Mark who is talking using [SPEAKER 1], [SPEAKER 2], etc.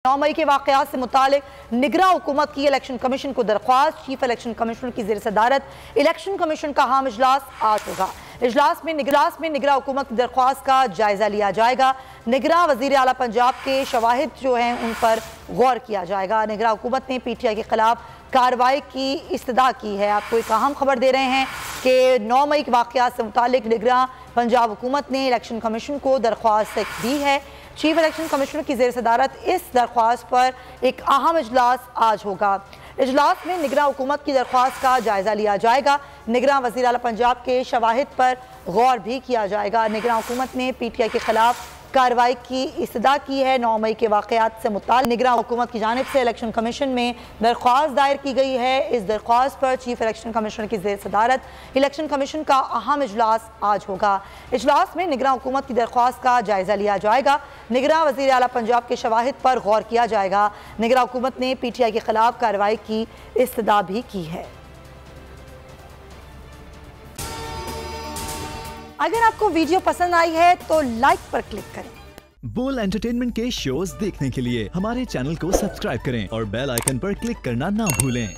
[SPEAKER 1] 9 मई के वाकयात से मुतालिक निगरां हुकूमत की इलेक्शन कमीशन को दरख्वास्त। चीफ इलेक्शन कमिश्नर की ज़ेर सदारत इलेक्शन कमीशन का अहम इजलास आज होगा। इजलास में निगरां हुकूमत की दरख्वास्त का जायजा लिया जाएगा। निगरां वज़ीर आला पंजाब के शवाहिद जो हैं उन पर गौर किया जाएगा। निगरां हुकूमत ने PTI के खिलाफ कार्रवाई की इस्तदा की है। आपको एक अहम खबर दे रहे हैं कि 9 मई के वाकयात से मुतालिक निगरां पंजाब हुकूमत ने इलेक्शन कमीशन को दरख्वास्त दी है। चीफ इलेक्शन कमिश्नर की ज़ेर सदारत इस दरख्वास्त पर एक अहम इजलास आज होगा। इजलास में निगरां हुकूमत की दरख्वास्त का जायजा लिया जाएगा। निगरां वज़ीर आला पंजाब के शवाहिद पर गौर भी किया जाएगा। निगरां हुकूमत ने PTI के खिलाफ कार्रवाई की इस्तदा की है। 9 मई के वाकयात से मुताल्लिक़ निगरां हुकूमत की जानिब से इलेक्शन कमीशन में दरख्वास्त दायर की गई है। इस दरख्वास्त पर चीफ इलेक्शन कमिश्नर की ज़ेर सदारत इलेक्शन कमीशन का अहम इजलास आज होगा। इजलास में निगरां हुकूमत की दरख्वास्त का जायजा लिया जाएगा। निगरां वज़ीर आला पंजाब के शवाहिद पर गौर किया जाएगा। निगरां हुकूमत ने PTI के खिलाफ कार्रवाई की इस्तदा भी की है। अगर आपको वीडियो पसंद आई है तो लाइक पर क्लिक करें।
[SPEAKER 2] बोल एंटरटेनमेंट के शोज देखने के लिए हमारे चैनल को सब्सक्राइब करें और बेल आइकन पर क्लिक करना ना भूलें।